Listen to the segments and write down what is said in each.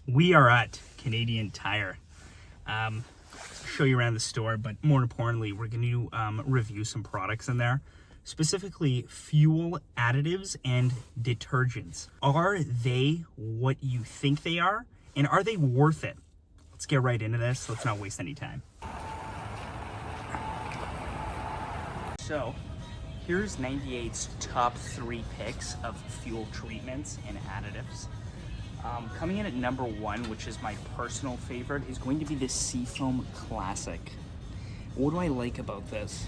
We are at Canadian Tire. Show you around the store, but more importantly, we're going to review some products in there, specifically fuel additives and detergents. Are they what you think they are, and are they worth it? Let's get right into this. Let's not waste any time. So here's 98's top 3 picks of fuel treatments and additives. Coming in at number 1, which is my personal favorite, is going to be the Seafoam Classic. What do I like about this?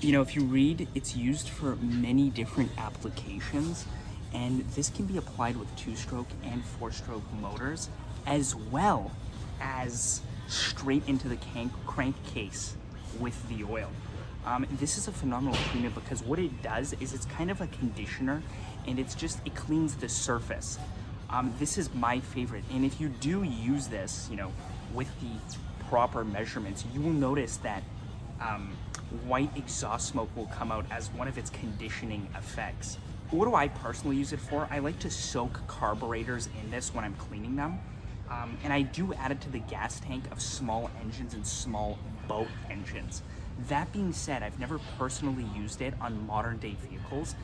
If you read, it's used for many different applications, and this can be applied with 2-stroke and 4-stroke motors, as well as straight into the crankcase with the oil. This is a phenomenal treatment because what it does is it's kind of a conditioner, and it cleans the surface. This is my favorite, and if you do use this, with the proper measurements, you will notice that white exhaust smoke will come out as one of its conditioning effects. What do I personally use it for? I like to soak carburetors in this when I'm cleaning them, and I do add it to the gas tank of small engines and small boat engines. That being said, I've never personally used it on modern day vehicles.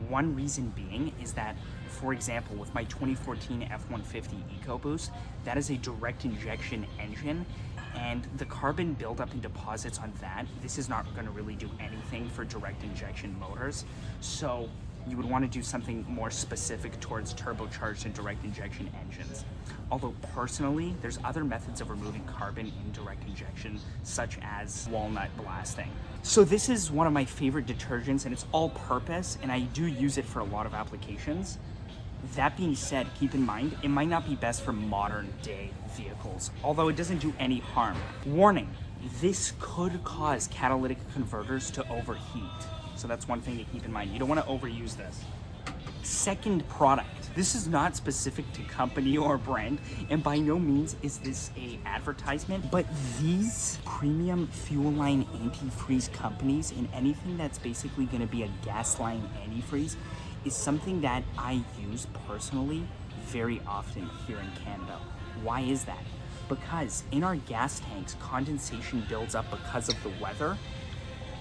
One reason being is that, for example, with my 2014 F-150 EcoBoost, that is a direct injection engine, and the carbon buildup and deposits on that, this is not going to really do anything for direct injection motors. So you would want to do something more specific towards turbocharged and direct injection engines. Although personally, there's other methods of removing carbon in direct injection, such as walnut blasting. So this is one of my favorite detergents, and it's all purpose, and I do use it for a lot of applications. That being said, keep in mind, it might not be best for modern day vehicles, although it doesn't do any harm. Warning, this could cause catalytic converters to overheat. So that's one thing to keep in mind. You don't want to overuse this. Second product. This is not specific to company or brand, and by no means is this a advertisement, but these premium fuel line antifreeze companies and anything that's basically going to be a gas line antifreeze is something that I use personally very often here in Canada. Why is that? Because in our gas tanks, condensation builds up because of the weather.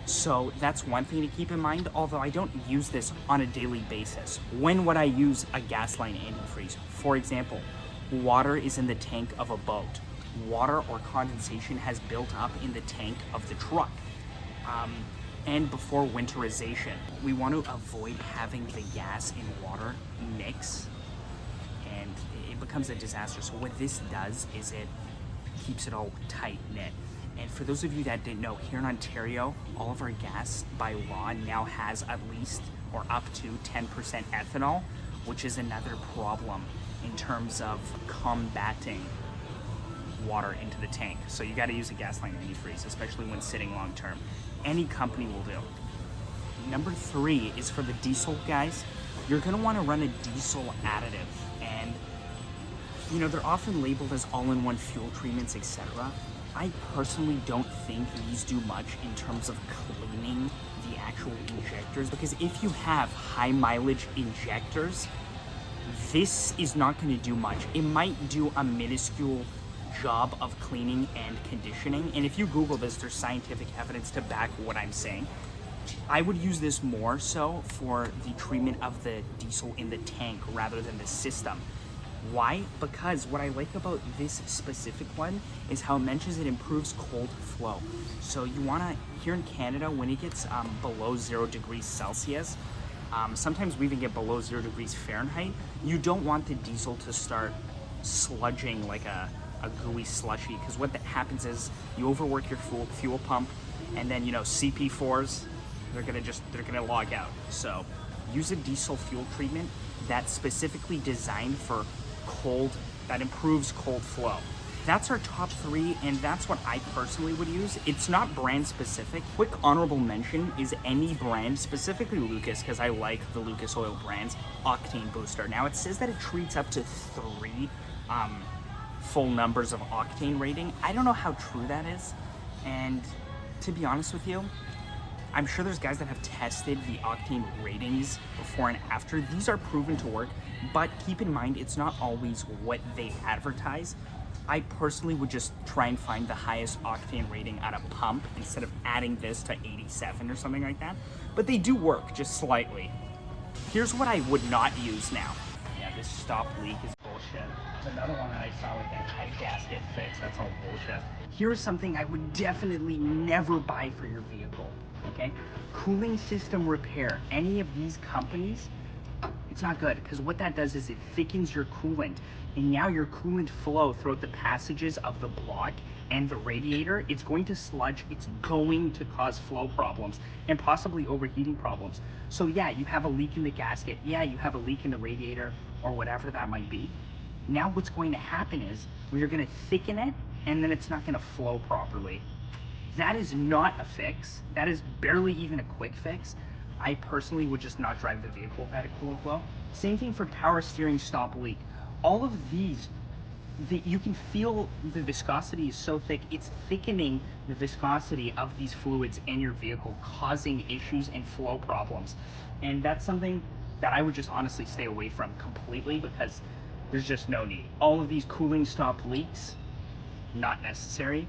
So that's one thing to keep in mind, although I don't use this on a daily basis. When would I use a gas line antifreeze? For example, water is in the tank of a boat. Water or condensation has built up in the tank of the truck. And before winterization, we want to avoid having the gas and water mix, and it becomes a disaster. So what this does is it keeps it all tight knit. And for those of you that didn't know, here in Ontario, all of our gas by law now has at least or up to 10% ethanol, which is another problem in terms of combating water into the tank. So you got to use a gas line antifreeze, especially when sitting long term. Any company will do. Number 3 is for the diesel guys. You're going to want to run a diesel additive, and they're often labeled as all-in-one fuel treatments, etc. I personally don't think these do much in terms of cleaning the actual injectors, because if you have high mileage injectors, this is not going to do much. It might do a minuscule job of cleaning and conditioning, and if you Google this, there's scientific evidence to back what I'm saying. I would use this more so for the treatment of the diesel in the tank rather than the system. Why? Because what I like about this specific one is how it mentions it improves cold flow. So you want to, here in Canada, when it gets below 0 degrees Celsius, sometimes we even get below 0 degrees Fahrenheit, you don't want the diesel to start sludging like a gooey slushy, because what that happens is you overwork your fuel pump, and then CP4s, they're gonna log out. So use a diesel fuel treatment that's specifically designed for that improves cold flow. That's our top 3, and that's what I personally would use. It's not brand specific. Quick honorable mention is any brand, specifically Lucas, because I like the Lucas Oil brands, octane booster. Now it says that it treats up to 3 full numbers of octane rating. I don't know how true that is, and to be honest with you, I'm sure there's guys that have tested the octane ratings before and after. These are proven to work, but keep in mind, it's not always what they advertise. I personally would just try and find the highest octane rating at a pump instead of adding this to 87 or something like that. But they do work, just slightly. Here's what I would not use now. Yeah, this stop leak is bullshit. There's another one that I saw with that head gasket fix. That's all bullshit. Here's something I would definitely never buy for your vehicle, okay? Cooling system repair. Any of these companies, it's not good, because what that does is it thickens your coolant, and now your coolant flow throughout the passages of the block and the radiator, it's going to sludge, it's going to cause flow problems and possibly overheating problems. So yeah, you have a leak in the gasket, yeah, you have a leak in the radiator or whatever that might be. Now what's going to happen is you're going to thicken it, and then it's not going to flow properly. That is not a fix. That is barely even a quick fix. I personally would just not drive the vehicle if I had a coolant flow. Same thing for power steering stop leak. All of these, you can feel the viscosity is so thick, it's thickening the viscosity of these fluids in your vehicle, causing issues and flow problems. And that's something that I would just honestly stay away from completely, because there's just no need. All of these cooling stop leaks, not necessary.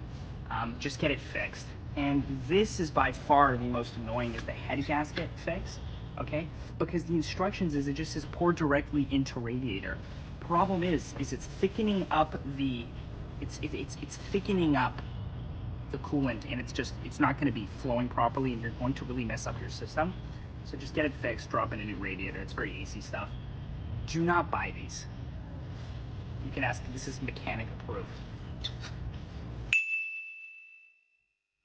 Just get it fixed. And this is by far the most annoying, is the head gasket fix, okay? Because the instructions is it just says pour directly into radiator. Problem is it's thickening up the, it's thickening up the coolant, and it's not going to be flowing properly, and you're going to really mess up your system. So just get it fixed, drop in a new radiator. It's very easy stuff. Do not buy these. You can ask, this is mechanic approved.